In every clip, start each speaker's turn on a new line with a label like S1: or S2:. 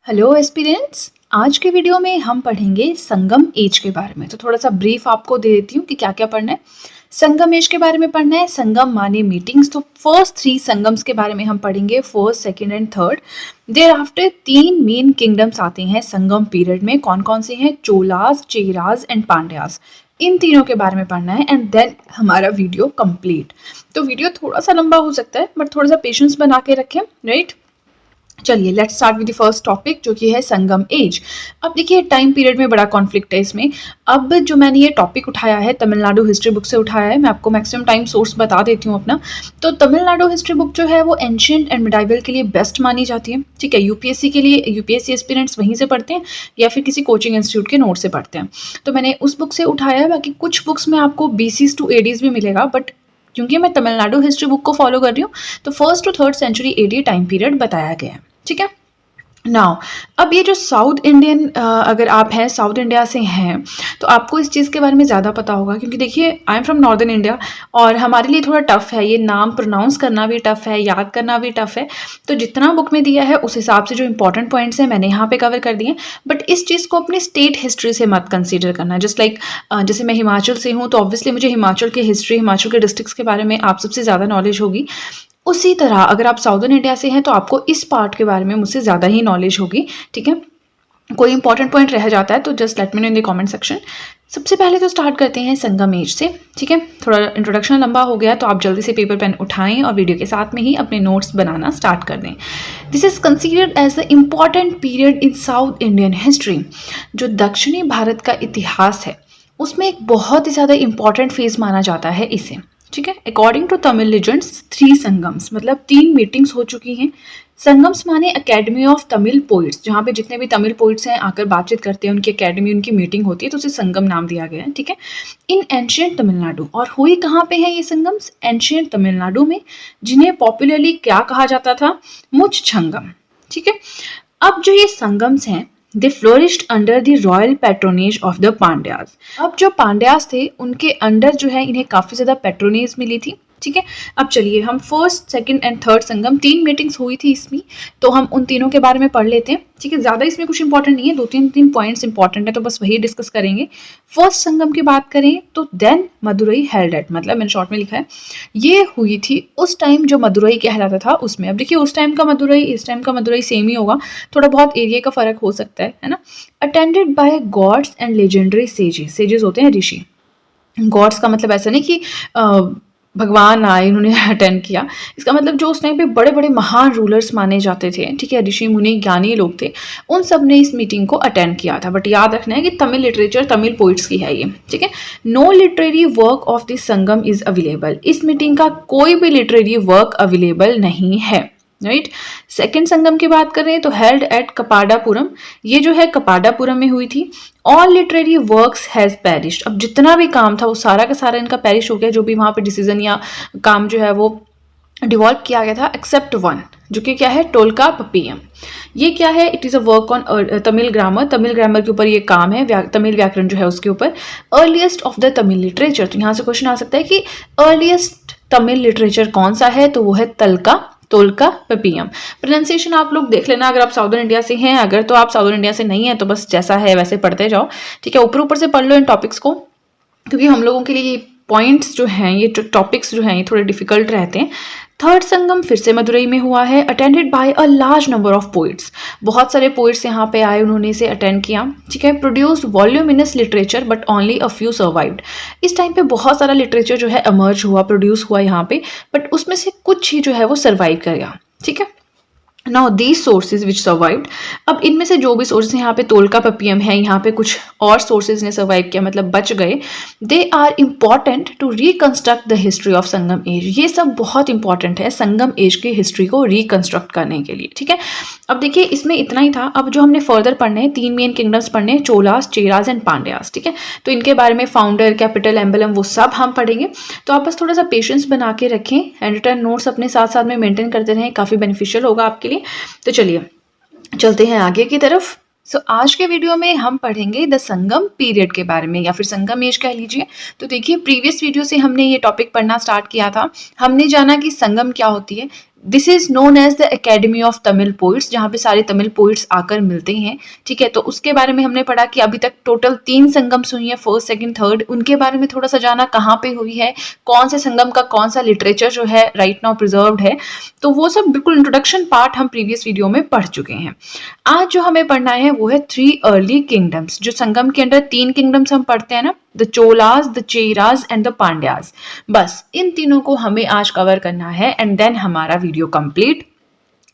S1: Hello aspirants. आज के video में हम पढ़ेंगे संगम एज के बारे में। तो थोड़ा सा ब्रीफ आपको दे देती हूँ कि क्या क्या पढ़ना है। संगम एज के बारे में पढ़ना है। संगम माने मीटिंग्स। तो फर्स्ट 3 संगम्स के बारे में हम पढ़ेंगे, first, second and third. Thereafter 3 main kingdoms आते हैं संगम पीरियड में। कौन कौन से हैं? चोलास, चेरास एंड पांड्यास। इन तीनों के बारे में पढ़ना है एंड देन हमारा वीडियो कंप्लीट। तो वीडियो थोड़ा सा लंबा हो सकता है बट थोड़ा सा पेशेंस बना के रखें, राइट। चलिए let's start with the first topic जो कि है संगम एज। अब देखिए टाइम पीरियड में बड़ा कॉन्फ्लिक्ट है इसमें। अब जो मैंने ये टॉपिक उठाया है तमिलनाडु हिस्ट्री बुक से उठाया है। मैं आपको मैक्सिमम टाइम सोर्स बता देती हूँ अपना। तो तमिलनाडु हिस्ट्री बुक जो है वो एंशियंट एंड मिडाइवल के लिए बेस्ट मानी जाती है, ठीक है। यूपीएससी के लिए यूपीएससी एस्पिरेंट्स वहीं से पढ़ते हैं या फिर किसी कोचिंग इंस्टीट्यूट के नोट से पढ़ते हैं। तो मैंने उस बुक से उठाया है। बाकी कुछ बुक्स में आपको बीसीज टू एडीज भी मिलेगा बट क्योंकि मैं तमिलनाडु हिस्ट्री बुक को फॉलो कर रही हूँ तो first to third century AD time period बताया गया है, ठीक है। नाउ अब ये जो साउथ इंडियन अगर आप हैं, साउथ इंडिया से हैं, तो आपको इस चीज़ के बारे में ज़्यादा पता होगा क्योंकि देखिए I am from northern India और हमारे लिए थोड़ा टफ है। ये नाम प्रोनाउंस करना भी टफ है, याद करना भी टफ है। तो जितना बुक में दिया है उस हिसाब से जो इंपॉर्टेंट पॉइंट्स हैं मैंने यहाँ पे कवर कर दिए। बट इस चीज़ को अपनी स्टेट हिस्ट्री से मत कंसीडर करना। जस्ट लाइक जैसे मैं हिमाचल से हूँ तो ऑब्वियसली मुझे हिमाचल की हिस्ट्री, हिमाचल के डिस्ट्रिक्ट्स के बारे में आप सबसे ज़्यादा नॉलेज होगी। उसी तरह अगर आप साउदर्न इंडिया से हैं तो आपको इस पार्ट के बारे में मुझसे ज़्यादा ही नॉलेज होगी, ठीक है। कोई इंपॉर्टेंट पॉइंट रह जाता है तो just let me know in the comment section. सबसे पहले तो स्टार्ट करते हैं संगम एज से, ठीक है। थोड़ा इंट्रोडक्शन लंबा हो गया तो आप जल्दी से पेपर पेन उठाएं और वीडियो के साथ में ही अपने नोट्स बनाना स्टार्ट कर दें। This is considered as the important period in south Indian history. जो दक्षिणी भारत का इतिहास है उसमें एक बहुत ही ज़्यादा इंपॉर्टेंट फेज माना जाता है इसे, ठीक है। According to Tamil legends 3 Sangams मतलब 3 मीटिंग्स हो चुकी हैं। संगम्स माने एकेडमी ऑफ तमिल पोइट्स, जहाँ पे जितने भी तमिल पोइट्स हैं आकर बातचीत करते हैं, उनकी एकेडमी, उनकी मीटिंग होती है तो उसे संगम नाम दिया गया है, ठीक है। In ancient Tamil Nadu. और हुई कहाँ पे है ये संगम्स? एंशियंट तमिलनाडु में, जिन्हें पॉपुलरली क्या कहा जाता था? मुच्छंगम, ठीक है। अब जो ये संगम्स हैं they flourished under the royal patronage of the Pandyas. अब जो पांड्यास थे उनके अंडर जो है इन्हें काफ़ी ज़्यादा पैट्रोनेज मिली थी, ठीक है। अब चलिए हम first, second and third Sangam 3 meetings हुई थी इसमें, तो हम उन तीनों के बारे में पढ़ लेते हैं, ठीक है। ज़्यादा इसमें कुछ इंपॉर्टेंट नहीं है, 2-3 पॉइंट्स इंपॉर्टेंट है तो बस वही डिस्कस करेंगे। फर्स्ट संगम की बात करें तो देन मदुरई हेल्ड एट, मतलब मैंने शॉर्ट में लिखा है, ये हुई थी उस टाइम जो मदुरई कहलाता था उसमें। अब देखिए उस टाइम का मदुरई इस टाइम का मदुरई सेम ही होगा, थोड़ा बहुत एरिया का फर्क हो सकता है ना। Attended by gods and legendary sages. Sages होते हैं ऋषि। गॉड्स का मतलब ऐसा नहीं कि भगवान आए उन्होंने अटेंड किया, इसका मतलब जो उस टाइम पे बड़े बड़े महान रूलर्स माने जाते थे, ठीक है, ऋषि मुनि ज्ञानी लोग थे, उन सब ने इस मीटिंग को अटेंड किया था। बट याद रखना है कि तमिल लिटरेचर, तमिल पोइट्स की है ये, ठीक है। No literary work of this Sangam is available. इस मीटिंग का कोई भी लिटरेरी वर्क अवेलेबल नहीं है, राइट। सेकेंड संगम की बात करें तो हेल्ड एट कपाडापुरम। ये जो है कपाडापुरम में हुई थी। All literary works has perished. अब जितना भी काम था वो सारा का सारा इनका पेरिश हो गया, जो भी वहाँ पे डिसीजन या काम जो है वो डिवॉल्व किया गया था, एक्सेप्ट वन, जो कि क्या है? टोलका पपियम। ये क्या है? It is a work on Tamil grammar. Tamil grammar के ऊपर ये काम है, तमिल व्याकरण जो है उसके ऊपर। Earliest of the Tamil literature. तो यहाँ से क्वेश्चन आ सकता है कि अर्लीस्ट तमिल लिटरेचर कौन सा है, तो वो है तोलका पपियम। प्रोनाउंसिएशन आप लोग देख लेना अगर आप साउदर्न इंडिया से हैं। अगर तो आप साउदर्न इंडिया से नहीं है तो बस जैसा है वैसे पढ़ते जाओ, ठीक है। ऊपर ऊपर से पढ़ लो इन टॉपिक्स को, क्योंकि हम लोगों के लिए ये पॉइंट्स जो हैं, ये टॉपिक्स जो हैं, ये थोड़े डिफिकल्ट रहते हैं। थर्ड संगम फिर से मदुरई में हुआ है। Attended by a large number of poets. बहुत सारे पोइट्स यहाँ पे आए, उन्होंने इसे अटेंड किया, ठीक है। Produced voluminous literature but only a few survived. इस टाइम पे बहुत सारा लिटरेचर जो है एमर्ज हुआ, प्रोड्यूस हुआ यहाँ पे, बट उसमें से कुछ ही जो है वो सर्वाइव कर गया, ठीक है। Now these sources which survived. अब इनमें से जो भी सोर्सेज यहाँ पे तोलका पपियम है, यहाँ पे कुछ और सोर्सेज ने सर्वाइव किया, मतलब बच गए। They are important to reconstruct the history of Sangam age. ये सब बहुत इंपॉर्टेंट है संगम एज की हिस्ट्री को रिकंस्ट्रक्ट करने के लिए, ठीक है। अब देखिए इसमें इतना ही था। अब जो हमने फर्दर पढ़ने हैं, 3 मेन किंगडम्स पढ़ने हैं, चोलास, चेरास एंड पांड्यास, ठीक है। तो इनके बारे में फाउंडर, कैपिटल, एम्बलम, वो सब हम पढ़ेंगे। तो आप बस थोड़ा सा पेशेंस बना के रखें, हैंड रिटन नोट्स अपने साथ साथ में मेंटेन करते रहें, काफ़ी बेनिफिशियल होगा आपके लिए। तो चलिए चलते हैं आगे की तरफ। आज के वीडियो में हम पढ़ेंगे द संगम पीरियड के बारे में, या फिर संगम एज कह लीजिए। तो देखिए प्रीवियस वीडियो से हमने ये टॉपिक पढ़ना स्टार्ट किया था। हमने जाना कि संगम क्या होती है, this is known as the academy of Tamil poets, जहाँ पे सारे तमिल पोइट्स आकर मिलते हैं। ठीक है, तो उसके बारे में हमने पढ़ा कि अभी तक टोटल 3 संगम्स हुई हैं, फर्स्ट सेकंड थर्ड। उनके बारे में थोड़ा सा जाना, कहाँ पे हुई है, कौन से संगम का कौन सा लिटरेचर जो है राइट नाउ प्रिजर्व्ड है, तो वो सब बिल्कुल इंट्रोडक्शन पार्ट हम प्रीवियस वीडियो में पढ़ चुके हैं। आज जो हमें पढ़ना है वो है 3 अर्ली किंगडम्स। जो संगम के अंदर 3 किंगडम्स हम पढ़ते हैं ना, the Cholas, the Cheras and the Pandyas, बस इन तीनों को हमें आज कवर करना है एंड देन हमारा वीडियो कंप्लीट।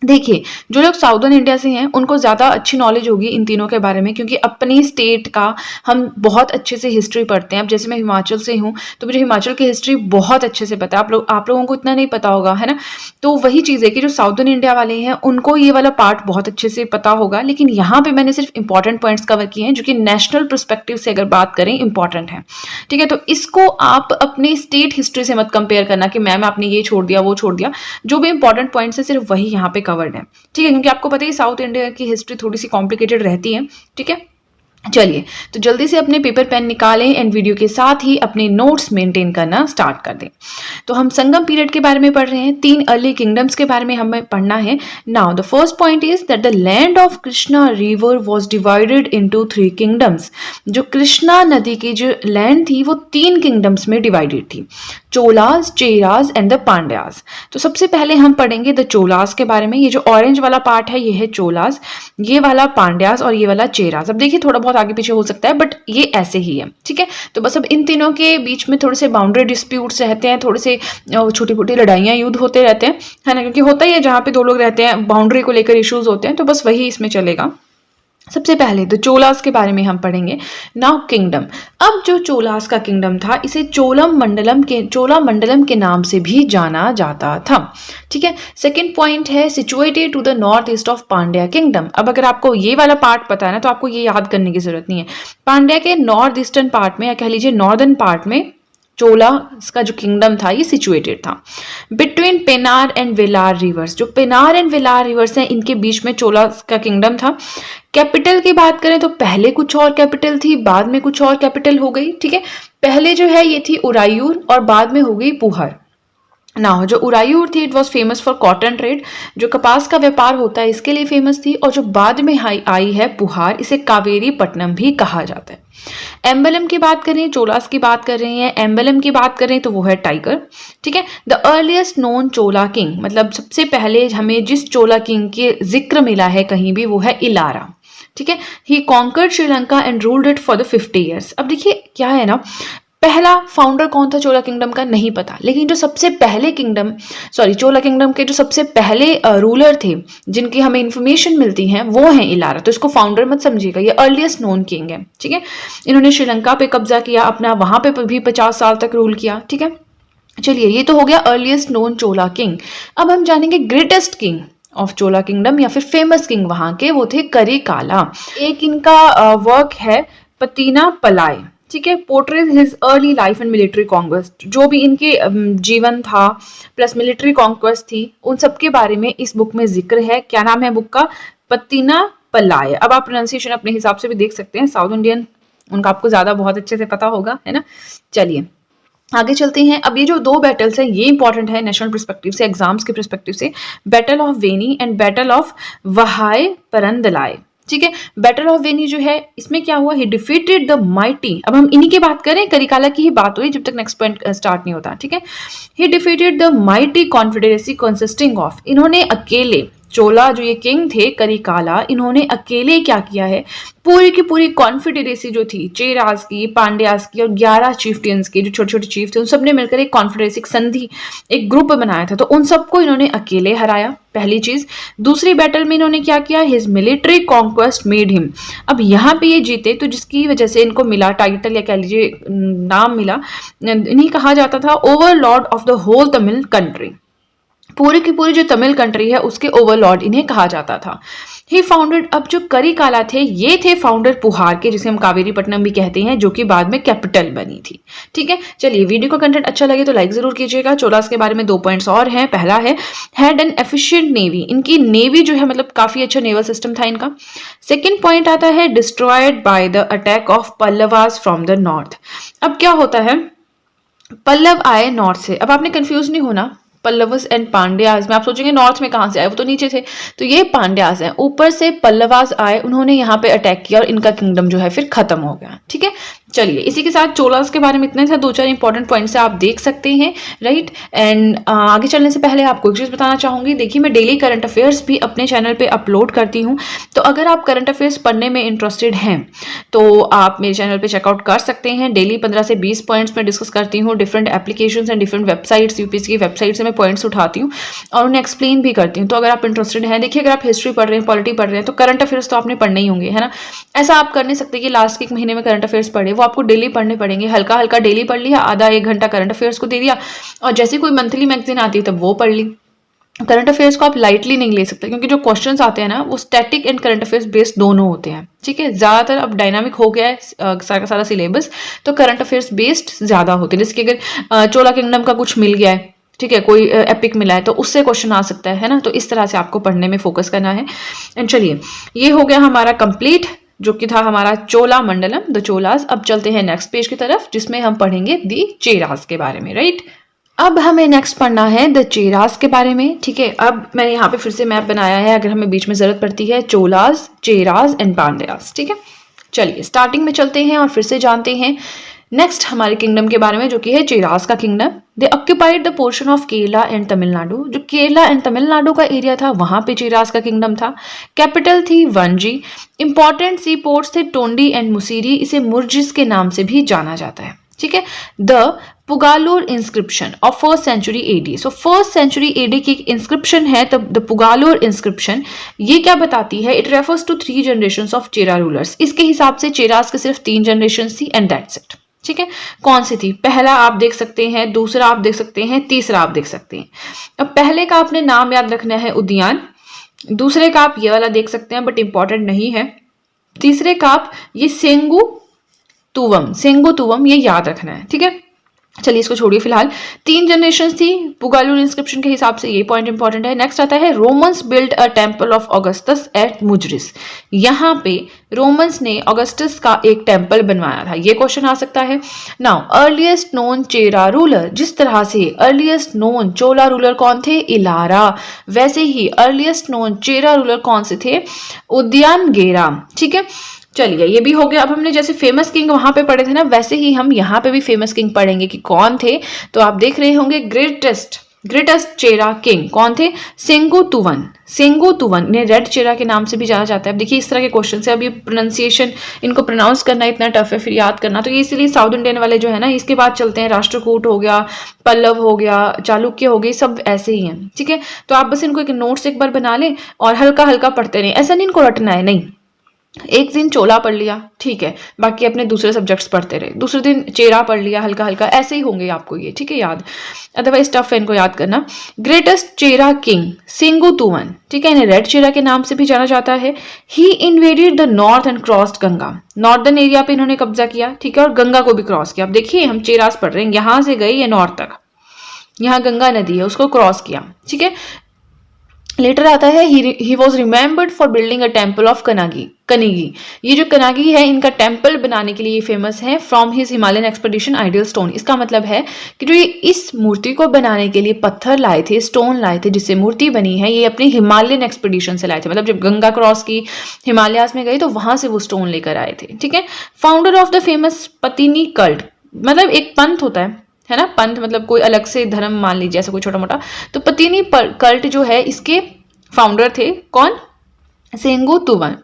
S1: देखिए, जो लोग साउदर्न इंडिया से हैं उनको ज़्यादा अच्छी नॉलेज होगी इन तीनों के बारे में, क्योंकि अपनी स्टेट का हम बहुत अच्छे से हिस्ट्री पढ़ते हैं। अब जैसे मैं हिमाचल से हूँ तो मुझे हिमाचल की हिस्ट्री बहुत अच्छे से पता है, आप लोगों को इतना नहीं पता होगा, है ना। तो वही चीज़ है कि जो साउदर्न इंडिया वाले हैं उनको ये वाला पार्ट बहुत अच्छे से पता होगा, लेकिन यहाँ पे मैंने सिर्फ इंपॉर्टेंट पॉइंट्स कवर किए हैं जो कि नेशनल परस्पेक्टिव से अगर बात करें इंपॉर्टेंट है। ठीक है, तो इसको आप अपनी स्टेट हिस्ट्री से मत कंपेयर करना कि मैम आपने ये छोड़ दिया वो छोड़ दिया। जो भी इंपॉर्टेंट पॉइंट्स है सिर्फ वही यहाँ पे कवर्ड है। ठीक है, क्योंकि आपको पता है साउथ इंडिया की हिस्ट्री थोड़ी सी कॉम्प्लिकेटेड रहती है। ठीक है, चलिए तो जल्दी से अपने पेपर पेन निकालें एंड वीडियो के साथ ही अपने नोट्स मेंटेन करना स्टार्ट कर दें। तो हम संगम पीरियड के बारे में पढ़ रहे हैं, 3 अर्ली किंगडम्स के बारे में हमें पढ़ना है। Now the first point is that the land of Krishna river was divided into 3 kingdoms. जो कृष्णा नदी की जो लैंड थी वो 3 किंगडम्स में डिवाइडेड थी, चोलास, चेरास एंड द पांड्यास। तो सबसे पहले हम पढ़ेंगे द चोलास के बारे में। ये जो ऑरेंज वाला पार्ट है ये है चोलास, ये वाला पांड्यास और ये वाला चेरास। अब देखिए थोड़ा बहुत आगे पीछे हो सकता है बट ये ऐसे ही है। ठीक है, तो बस अब इन तीनों के बीच में थोड़े से बाउंड्री डिस्प्यूट्स रहते हैं, थोड़े से छोटी छोटी लड़ाइयाँ युद्ध होते रहते हैं, है ना, क्योंकि होता ही है जहाँ पे 2 लोग रहते हैं बाउंड्री को लेकर इश्यूज होते हैं, तो बस वही इसमें चलेगा। सबसे पहले तो चोलास के बारे में हम पढ़ेंगे। नाउ किंगडम, अब जो चोलास का किंगडम था इसे चोलामंडलम के नाम से भी जाना जाता था। ठीक है, सेकंड पॉइंट है situated to the north east of Pandya kingdom. अब अगर आपको ये वाला पार्ट पता है ना तो आपको ये याद करने की जरूरत नहीं है। पांड्या के नॉर्थ ईस्टर्न पार्ट में या कह लीजिए नॉर्दर्न पार्ट में चोला का जो किंगडम था ये सिचुएटेड था between Penner and Vellar reverse. जो पेनार एंड वेलार रिवर्स हैं इनके बीच में चोला का किंगडम था। कैपिटल की बात करें तो पहले कुछ और कैपिटल थी, बाद में कुछ और कैपिटल हो गई। ठीक है, पहले जो है ये थी उरायूर और बाद में हो गई पुहर। ना जो उरायूर थी it was famous for cotton trade, जो कपास का व्यापार होता है इसके लिए फेमस थी। और जो बाद में आई है पुहार, इसे कावेरी पट्टनम भी कहा जाता है। एम्बलम की बात करें, चोलास की बात कर रहे हैं, एम्बलम की बात करें तो वो है टाइगर। ठीक है, the earliest known Chola king, मतलब सबसे पहले हमें जिस चोला किंग के जिक्र मिला है कहीं भी वो है इलारा। ठीक है, he conquered Sri Lanka and ruled it for the 50 years. अब देखिए क्या है ना, पहला फाउंडर कौन था चोला किंगडम का नहीं पता, लेकिन जो सबसे पहले चोला किंगडम के जो सबसे पहले रूलर थे जिनकी हमें इंफॉर्मेशन मिलती है वो है इलारा। तो इसको फाउंडर मत समझिएगा, ये अर्लीस्ट नोन किंग है। ठीक है, इन्होंने श्रीलंका पे कब्जा किया अपना, वहां पे भी 50 साल तक रूल किया। ठीक है, चलिए ये तो हो गया अर्लीस्ट नोन चोला किंग। अब हम जानेंगे greatest king of Chola kingdom या फिर फेमस किंग वहां के, वो थे करिकाला। एक इनका वर्क है पतीना पलाय। ठीक है, portrays his early life and military conquest. जो भी इनके जीवन था प्लस मिलिट्री कॉन्क्वेस्ट थी उन सब के बारे में इस बुक में जिक्र है। क्या नाम है बुक का? पतीना पलाय। अब आप प्रोनाउंसिएशन अपने हिसाब से भी देख सकते हैं, साउथ इंडियन उनका आपको ज्यादा बहुत अच्छे से पता होगा, है ना। चलिए आगे चलते हैं। अब ये जो 2 बैटल्स हैं ये इंपॉर्टेंट है नेशनल परस्पेक्टिव से, एग्जाम्स के परस्पेक्टिव से, battle of Venni and battle of Vahai Parandalai. ठीक है, बैटल ऑफ वेनी जो है इसमें क्या हुआ, ही डिफीटेड द माइटी। अब हम इन्हीं की बात करें, करिकाला की ही बात हुई जब तक नेक्स्ट पॉइंट स्टार्ट नहीं होता। ठीक है, ही defeated the mighty confederacy consisting of, इन्होंने अकेले, चोला जो ये किंग थे करिकाला, इन्होंने अकेले क्या किया है, पूरी की पूरी कॉन्फेडरेसी जो थी चेरास की, पांड्यास की और 11 चीफ्टियंस की, जो छोटे छोटे चीफ थे उन सब ने मिलकर एक कॉन्फेडरेसी, संधि, एक ग्रुप बनाया था। तो उन सबको इन्होंने अकेले हराया, पहली चीज। दूसरी बैटल में इन्होंने क्या किया, his military conquest made him. अब यहाँ पे ये जीते तो जिसकी वजह से इनको मिला टाइटल या कह लीजिए नाम मिला, इन्हीं कहा जाता था overlord of the whole Tamil country. पूरी की पूरी जो तमिल कंट्री है उसके ओवरलॉर्ड इन्हें कहा जाता था। ही फाउंडेड, अब जो करिकाला थे ये थे फाउंडर पुहार के, जिसे हम कावेरी पट्टनम भी कहते हैं, जो कि बाद में कैपिटल बनी थी। ठीक है, चलिए वीडियो का कंटेंट अच्छा लगे तो लाइक जरूर कीजिएगा। चोलास के बारे में 2 पॉइंट्स और हैं। पहला है हैड एन एफिशिएंट नेवी, इनकी नेवी जो है मतलब काफी अच्छा नेवल सिस्टम था इनका। सेकेंड पॉइंट आता है destroyed by the attack of Pallavas from the north. अब क्या होता है, पल्लव आए नॉर्थ से। अब आपने कंफ्यूज नहीं होना, पल्लवस एंड पांड्यास में। आप सोचेंगे नॉर्थ में कहाँ से आए, वो तो नीचे थे, तो ये पांड्यास हैं। ऊपर से पल्लवास आए, उन्होंने यहाँ पे अटैक किया और इनका किंगडम जो है फिर खत्म हो गया। ठीक है, चलिए इसी के साथ चोलास के बारे में इतने थे, 2-4 इंपॉर्टेंट पॉइंट्स आप देख सकते हैं, राइट। एंड आगे चलने से पहले आपको एक चीज़ बताना चाहूंगी, देखिए मैं डेली करंट अफेयर्स भी अपने चैनल पे अपलोड करती हूँ, तो अगर आप करंट अफेयर्स पढ़ने में इंटरेस्टेड हैं तो आप मेरे चैनल पे चेकआउट कर सकते हैं। डेली 15 से 20 पॉइंट्स में डिस्कस करती हूँ, different applications and different websites, UPSC की वेबसाइट से मैं पॉइंट्स उठाती हूँ और उन्हें एक्सप्लेन भी करती हूँ। तो अगर आप इंटरेस्टेड हैं, देखिए अगर आप हिस्ट्री पढ़ रहे हैं, पॉलिटी पढ़ रहे हैं, तो करंट अफेयर्स तो आपने पढ़ने ही होंगे, है ना। ऐसा आप कर नहीं सकते कि लास्ट के एक महीने में करंट अफेयर्स पढ़े, वो आपको डेली पढ़ने पड़ेंगे। हल्का हल्का डेली पढ़ लिया, आधा 1 घंटा करंट अफेयर्स को दे दिया, और जैसे कोई मंथली मैगजीन आती है तब वो पढ़ ली। करंट अफेयर्स को आप लाइटली नहीं ले सकते, क्योंकि जो क्वेश्चंस आते हैं ना वो static and current affairs based दोनों होते हैं। ठीक है, ज्यादातर अब डायनामिक हो गया है सारा का सारा सिलेबस, तो करंट अफेयर्स बेस्ड ज्यादा होते हैं। जैसे कि अगर चोला किंगडम का कुछ मिल गया है, ठीक है, कोई एपिक मिला है, तो उससे क्वेश्चन आ सकता है ना। तो इस तरह से आपको पढ़ने में फोकस करना है। एंड चलिए ये हो गया हमारा कंप्लीट, जो कि था हमारा चोला मंडलम, द चोलास। अब चलते हैं नेक्स्ट पेज की तरफ, जिसमें हम पढ़ेंगे दी चेरास के बारे में, राइट। अब हमें नेक्स्ट पढ़ना है द चेरास के बारे में। ठीक है, अब मैंने यहाँ पे फिर से मैप बनाया है, अगर हमें बीच में जरूरत पड़ती है, चोलास, चेरास एंड पांड्यास। ठीक है, चलिए स्टार्टिंग में चलते हैं और फिर से जानते हैं नेक्स्ट हमारे किंगडम के बारे में, जो कि है चेरास का kingdom. They occupied the portion of Kerala and Tamil Nadu. जो केरला एंड तमिलनाडु का एरिया था, वहां पे चेरास का किंगडम था। कैपिटल थी वंजी। इंपॉर्टेंट सी पोर्ट्स थे टोंडी एंड मुसीरी। इसे मुर्जिस के नाम से भी जाना जाता है। ठीक है, the Pugalur inscription of 1st century AD. So 1st century AD की इंस्क्रिप्शन है द पुगालूर इंस्क्रिप्शन। ये क्या बताती है? It refers to 3 generations of Chera rulers. इसके हिसाब से चेरास के सिर्फ 3 जनरेशन थी एंड दैट्स इट। ठीक है, कौन सी थी? पहला आप देख सकते हैं, दूसरा आप देख सकते हैं, तीसरा आप देख सकते हैं। अब पहले का आपने नाम याद रखना है उद्यान, दूसरे का आप ये वाला देख सकते हैं बट इंपॉर्टेंट नहीं है, तीसरे का आप ये सेंगू तुवम ये याद रखना है। ठीक है, चलिए इसको छोड़िए फिलहाल। 3 जनरेशन थी पुगालूर इंस्क्रिप्शन के हिसाब से, ये पॉइंट इंपॉर्टेंट है। नेक्स्ट आता है Romans build a temple of Augustus at Muziris. यहाँ पे रोमन्स ने ऑगस्टस का एक टेम्पल बनवाया था, ये क्वेश्चन आ सकता है। नाउ अर्लीस्ट नोन चेरा रूलर, जिस तरह से अर्लीस्ट नोन चोला रूलर कौन थे? इलारा, वैसे ही अर्लीस्ट नोन चेरा रूलर कौन से थे? उद्यानगेरा। ठीक है, चलिए ये भी हो गया। अब हमने जैसे फेमस किंग वहां पे पढ़े थे ना, वैसे ही हम यहाँ पे भी फेमस किंग पढ़ेंगे कि कौन थे। तो आप देख रहे होंगे ग्रेटेस्ट चेरा किंग कौन थे? सेंगू तुवन ने रेड चेरा के नाम से भी जाना जाता है। अब देखिए इस तरह के क्वेश्चन से, अब ये प्रोनाउंसिएशन, इनको प्रोनाउंस करना इतना टफ है, फिर याद करना, तो ये इसीलिए साउथ इंडियन वाले जो है ना। इसके बाद चलते हैं राष्ट्रकूट हो गया, पल्लव हो गया, चालुक्य हो गई, सब ऐसे ही हैं। ठीक है, तो आप बस इनको एक नोट्स एक बार बना लें और हल्का हल्का पढ़ते रहें। ऐसा नहीं इनको रटना है, नहीं, एक दिन चोला पढ़ लिया, ठीक है, बाकी अपने दूसरे सब्जेक्ट्स पढ़ते रहे, दूसरे दिन चेरा पढ़ लिया हल्का हल्का, ऐसे ही होंगे आपको ये। ठीक है, याद, अदरवाइज टफ है इनको याद करना। ग्रेटेस्ट चेरा किंग सेंगू तुवन, ठीक है, इन्हें रेड चेरा के नाम से भी जाना जाता है। He invaded the north and crossed Ganga, northern area पे इन्होंने कब्जा किया, ठीक है, और गंगा को भी क्रॉस किया। अब देखिए हम चेरास पढ़ रहे हैं, यहां से गए ये नॉर्थ तक, यहाँ गंगा नदी है, उसको क्रॉस किया। ठीक है, लेटर आता है he was remembered for building a temple of Kannagi. ये जो कनागी है, इनका टेम्पल बनाने के लिए फेमस है। From his Himalayan expedition ideal stone, इसका मतलब है कि जो ये इस मूर्ति को बनाने के लिए पत्थर लाए थे, स्टोन लाए थे, जिससे मूर्ति बनी है, ये अपनी हिमालयन एक्सपेडिशन से लाए थे। मतलब जब गंगा क्रॉस की, हिमालयास में गई, तो वहां से वो स्टोन लेकर आए थे। ठीक है, founder of the famous Pattini cult, मतलब एक पंथ होता है ना, पंथ मतलब कोई अलग से धर्म मान लीजिए, ऐसा कोई छोटा मोटा। तो पतिनी कल्ट जो है, इसके फाउंडर थे कौन? सेंगू तुवन।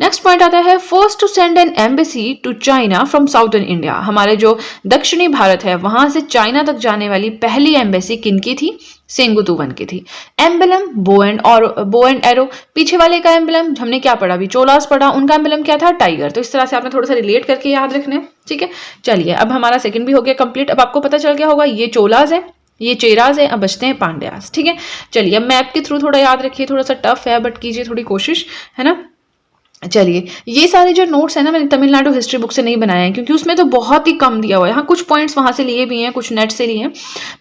S1: नेक्स्ट पॉइंट आता है first to send an embassy to China from southern India. हमारे जो दक्षिणी भारत है, वहां से चाइना तक जाने वाली पहली एम्बेसी किनकी थी? सेंगू तुवन की थी। एम्बलम बो एंड एरो, पीछे वाले का एम्बलम हमने क्या पढ़ा? अभी चोलास पढ़ा, उनका एम्बलम क्या था? टाइगर। तो इस तरह से आपने थोड़ा सा रिलेट करके याद रखना है। ठीक है, चलिए अब हमारा सेकंड भी हो गया कंप्लीट। अब आपको पता चल गया होगा ये चोलास है, ये चेरास है, अब बचते हैं पांड्यास। ठीक है, चलिए अब मैप के थ्रू थोड़ा याद रखिए, थोड़ा सा टफ है बट कीजिए थोड़ी कोशिश, है ना। चलिए, ये सारे जो नोट्स हैं ना मैंने तमिलनाडु हिस्ट्री बुक से नहीं बनाए हैं क्योंकि उसमें तो बहुत ही कम दिया हुआ है। हाँ, कुछ पॉइंट्स वहाँ से लिए भी हैं, कुछ नेट से लिए हैं,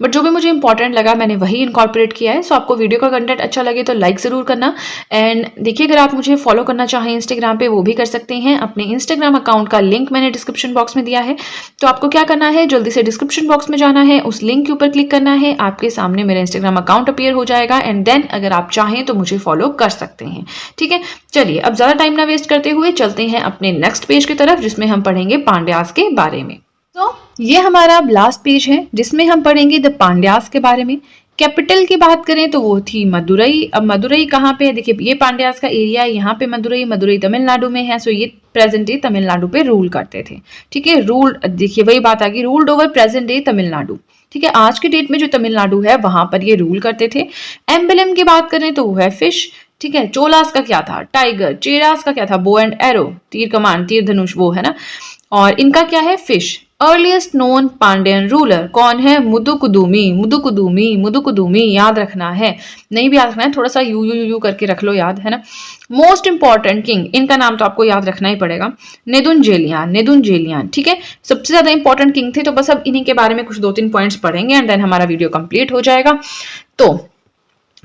S1: बट जो भी मुझे इंपॉर्टेंट लगा मैंने वही इनकॉर्पोरेट किया है। सो आपको वीडियो का कंटेंट अच्छा लगे तो लाइक ज़रूर करना। एंड देखिए, अगर आप मुझे फॉलो करना चाहें इंस्टाग्राम पे वो भी कर सकते हैं। अपने इंस्टाग्राम अकाउंट का लिंक मैंने डिस्क्रिप्शन बॉक्स में दिया है। तो आपको क्या करना है, जल्दी से डिस्क्रिप्शन बॉक्स में जाना है, उस लिंक के ऊपर क्लिक करना है, आपके सामने मेरा इंस्टाग्राम अकाउंट अपीयर हो जाएगा एंड देन अगर आप चाहें तो मुझे फॉलो कर सकते हैं। ठीक है, चलिए अब ज़्यादा टाइम ना वेस्ट करते हुए चलते हैं अपने नेक्स्ट पेज की तरफ जिसमें हम पढ़ेंगे पांड्यास के बारे में। तो ये हमारा लास्ट पेज है जिसमें हम पढ़ेंगे द पांड्यास के बारे में। कैपिटल की बात करें तो वो थी मदुरई। अब मदुरई कहाँ पे है, देखिए ये पांड्यास का एरिया है, यहाँ पे मदुरई, मदुरई तमिलनाडु में है। सो ये प्रेजेंट डे तमिलनाडु पे रूल करते थे। ठीक है, रूल, देखिए वही बात आ गई, ruled over present day Tamil Nadu. ठीक है, आज के डेट में जो तमिलनाडु है वहां पर ये रूल करते थे। एम्बलम की बात करें तो वो है फिश। ठीक है, चोलास का क्या था, टाइगर। चेरास का क्या था, बो एंड एरो, तीर कमान, तीर धनुष, वो है ना। और इनका क्या है, fish. Earliest known Pandyan ruler कौन है, मुदुकुदुमी। मुदुकुदुमी, मुदुकुदुमी याद रखना है, नहीं भी याद रखना है थोड़ा सा यू यू यू करके रख लो, याद है ना। मोस्ट इंपॉर्टेंट किंग, इनका नाम तो आपको याद रखना ही पड़ेगा, नेदुनजेलियान। नेदुनजेलियान, ठीक है, सबसे ज्यादा इंपॉर्टेंट किंग थे। तो बस अब इन्हीं के बारे में कुछ 2-3 पॉइंट्स पढ़ेंगे एंड देन हमारा वीडियो कंप्लीट हो जाएगा। तो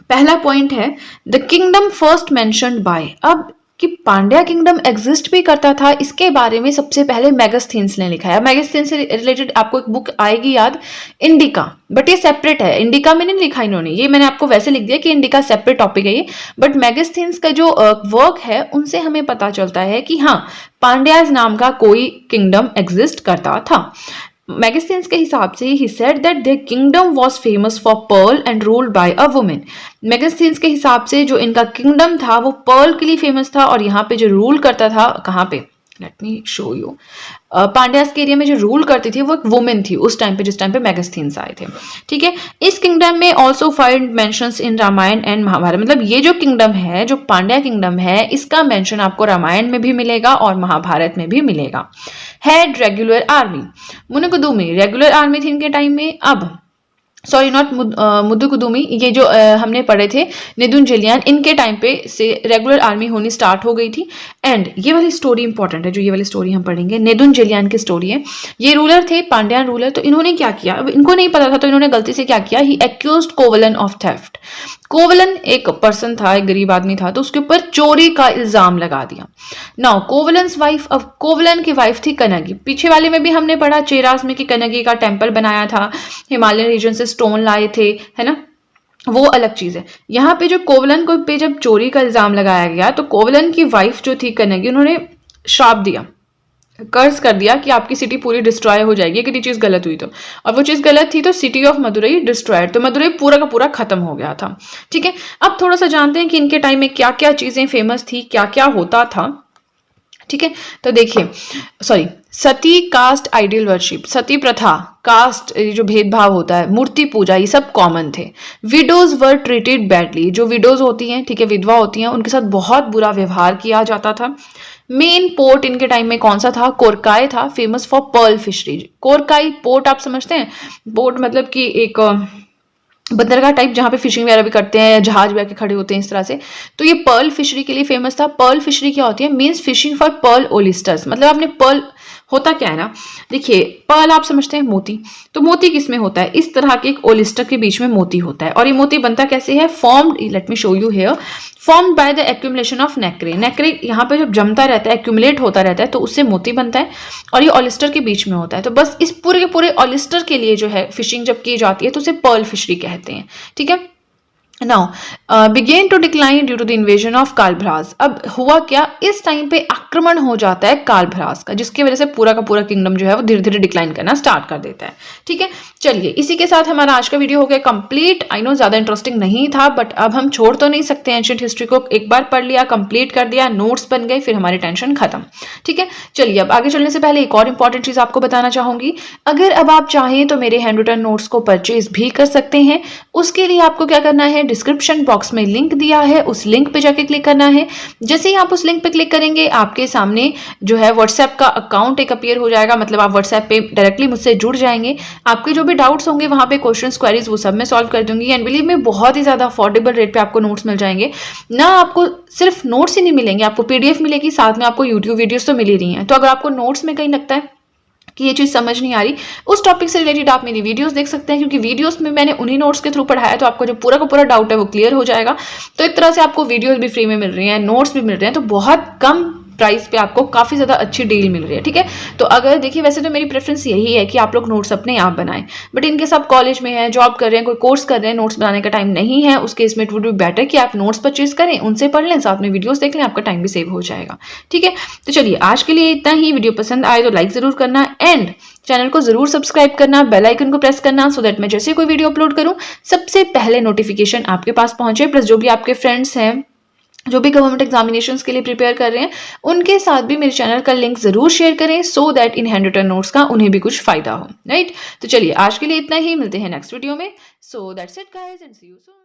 S1: पहला पॉइंट है the kingdom first mentioned by. अब कि पांड्या किंगडम एग्जिस्ट भी करता था इसके बारे में सबसे पहले मेगास्थीन्स ने लिखा है। मेगास्थीन्स से रिलेटेड आपको एक बुक आएगी याद, इंडिका, बट ये सेपरेट है। इंडिका में नहीं लिखा इन्होंने, ये मैंने आपको वैसे लिख दिया कि इंडिका सेपरेट टॉपिक है ये, बट मेगास्थीन्स का जो वर्क है उनसे हमें पता चलता है कि हाँ, पांड्याज नाम का कोई किंगडम एग्जिस्ट करता था। मेगास्थीन्स के हिसाब से ही said that their kingdom was famous for pearl and ruled by a women. Megasthenes के हिसाब से जो इनका किंगडम था वो पर्ल के लिए फेमस था और यहाँ पे जो रूल करता था, कहाँ पे, late me show you, Pandyas के एरिया में जो रूल करती थी वो एक वुमेन थी उस टाइम पे, जिस टाइम पे मेगास्थीन्स आए थे। ठीक है, इस किंगडम में also find mentions in Ramayana and Mahabharata. मतलब ये जो किंगडम है, जो पांड्या किंगडम है, इसका मेंशन आपको रामायण में भी मिलेगा और महाभारत में भी मिलेगा। हैड रेगुलर आर्मी, मुनुकुदुमी रेगुलर आर्मी थी इनके टाइम में। अब सॉरी नॉट मुदुकुदुमी, ये जो हमने पढ़े थे नेदुनजेलियान, इनके टाइम पे से रेगुलर आर्मी होनी स्टार्ट हो गई थी। एंड ये वाली स्टोरी इंपॉर्टेंट है, जो ये वाली स्टोरी हम पढ़ेंगे नेदुनजेलियान की स्टोरी है। ये रूलर थे, पांड्यान रूलर। तो इन्होंने क्या किया, अब इनको नहीं पता था तो इन्होंने गलती से क्या किया, he accused Kovalan of theft. Kovalan एक पर्सन था, एक गरीब आदमी था, तो उसके ऊपर चोरी का इल्जाम लगा दिया। नाउ कोवलन्स वाइफ, अब कोवलन की वाइफ थी कनगी। पीछे वाले में भी हमने पढ़ा चेरास में कि कनगी का टेम्पल बनाया था, हिमालयन रीजन से स्टोन लाए थे, है ना, वो अलग चीज है। यहाँ पे जो कोवलन को पे जब चोरी का इल्जाम लगाया गया तो कोवलन की वाइफ जो थी कनगी, उन्होंने श्राप दिया, कर्ज कर दिया कि आपकी सिटी पूरी डिस्ट्रॉय हो जाएगी अगर ये चीज गलत हुई तो। और वो चीज गलत थी तो सिटी ऑफ मदुरई डिस्ट्रॉयड, तो मदुरई पूरा का पूरा खत्म हो गया था। ठीक है, अब थोड़ा सा जानते हैं कि इनके टाइम में क्या क्या चीजें फेमस थी, क्या क्या होता था। ठीक है, तो देखिए, सॉरी, सती कास्ट आइडियल वर्शिप, सती प्रथा, कास्ट जो भेदभाव होता है, मूर्ति पूजा, ये सब कॉमन थे। विडोज वर ट्रीटेड बैडली, जो विडोज होती हैं, ठीक है, विधवा होती हैं, उनके साथ बहुत बुरा व्यवहार किया जाता था। मेन पोर्ट इनके टाइम में कौन सा था, कोरकाई था, famous for pearl fishery. Korkai port आप समझते हैं, पोर्ट मतलब कि एक बंदरगाह टाइप जहाँ पे फिशिंग वगैरह भी करते हैं, जहाज वगैरह के खड़े होते हैं इस तरह से। तो ये पर्ल फिशरी के लिए फेमस था। पर्ल फिशरी क्या होती है, मीन्स फिशिंग फॉर पर्ल ओलिस्टर्स। मतलब आपने पर्ल, होता क्या है ना, देखिए पर्ल आप समझते हैं मोती, तो मोती किस में होता है, इस तरह के एक ओलिस्टर के बीच में मोती होता है। और ये मोती बनता कैसे है, formed, let me show you here, formed by the accumulation of nacre. Nacre यहाँ पे जब जमता रहता है, एक्यूमुलेट होता रहता है, तो उससे मोती बनता है और ये ओलिस्टर के बीच में होता है। तो बस इस पूरे के पूरे ओलिस्टर के लिए जो है फिशिंग जब की जाती है तो उसे पर्ल फिशरी कहते हैं। ठीक है, now begin to decline due to the invasion of Kalabhras. अब हुआ क्या, इस टाइम पे आक्रमण हो जाता है कालभ्राज का, जिसकी वजह से पूरा का पूरा किंगडम जो है वो धीरे धीरे डिक्लाइन करना स्टार्ट कर देता है। ठीक है, चलिए इसी के साथ हमारा आज का वीडियो हो गया कंप्लीट। आई नो ज्यादा इंटरेस्टिंग नहीं था, बट अब हम छोड़ तो नहीं सकते, एंशिएंट हिस्ट्री को एक बार पढ़ लिया, कंप्लीट कर दिया, नोट्स बन गए, फिर हमारी टेंशन खत्म। ठीक है, चलिए अब आगे चलने से पहले एक और इंपॉर्टेंट चीज आपको बताना चाहूंगी। अगर अब आप चाहें तो मेरे हैंड रिटन नोट्स को परचेज भी कर सकते हैं। उसके लिए आपको क्या करना है, डिस्क्रिप्शन बॉक्स में लिंक दिया है, उस लिंक पे जाके क्लिक करना है। जैसे ही आप उस लिंक पे क्लिक करेंगे आपके सामने जो है व्हाट्सएप का अकाउंट एक अपीयर हो जाएगा, मतलब आप व्हाट्सएप पे डायरेक्टली मुझसे जुड़ जाएंगे। आपके जो भी डाउट्स होंगे वहाँ पे क्वेश्चंस क्वेरीज वो सब मैं सॉल्व कर दूंगी। एंड बिलीव में बहुत ही ज़्यादा अफोर्डेबल रेट पे आपको नोट्स मिल जाएंगे ना। आपको सिर्फ नोट्स ही नहीं मिलेंगे, आपको पीडीएफ मिलेगी, साथ में आपको यूट्यूब वीडियोस तो मिल ही रही हैं। तो अगर आपको नोट्स में कहीं लगता है कि ये चीज़ समझ नहीं आ रही, उस टॉपिक से रिलेटेड आप मेरी वीडियोस देख सकते हैं, क्योंकि वीडियोस में मैंने उन्हीं नोट्स के थ्रू पढ़ाया, तो आपको जो पूरा का पूरा डाउट है वो क्लियर हो जाएगा। तो एक तरह से आपको वीडियोस भी फ्री में मिल रही हैं, नोट्स भी मिल रहे हैं, तो बहुत कम प्राइस पे आपको काफ़ी ज़्यादा अच्छी डील मिल रही है। ठीक है, तो अगर देखिए वैसे तो मेरी प्रेफरेंस यही है कि आप लोग नोट्स अपने आप बनाएं, बट इनकेस आप कॉलेज में हैं, जॉब कर रहे हैं, कोई कोर्स कर रहे हैं, नोट्स बनाने का टाइम नहीं है, उस केस में इट वुड बी बेटर कि आप नोट्स परचेज करें, उनसे पढ़ लें, साथ में वीडियोस देख लें, आपका टाइम भी सेव हो जाएगा। ठीक है, तो चलिए आज के लिए इतना ही। वीडियो पसंद आए तो लाइक ज़रूर करना एंड चैनल को जरूर सब्सक्राइब करना, बेल आइकन को प्रेस करना, सो दैट मैं जैसे कोई वीडियो अपलोड करूं सबसे पहले नोटिफिकेशन आपके पास पहुंचे। प्लस जो भी आपके फ्रेंड्स हैं जो भी गवर्नमेंट एग्जामिनेशंस के लिए प्रिपेयर कर रहे हैं उनके साथ भी मेरे चैनल का लिंक जरूर शेयर करें, so that in hand written notes का उन्हें भी कुछ फायदा हो। राइट, तो चलिए आज के लिए इतना ही, मिलते हैं नेक्स्ट वीडियो में। So that's it guys and see you soon.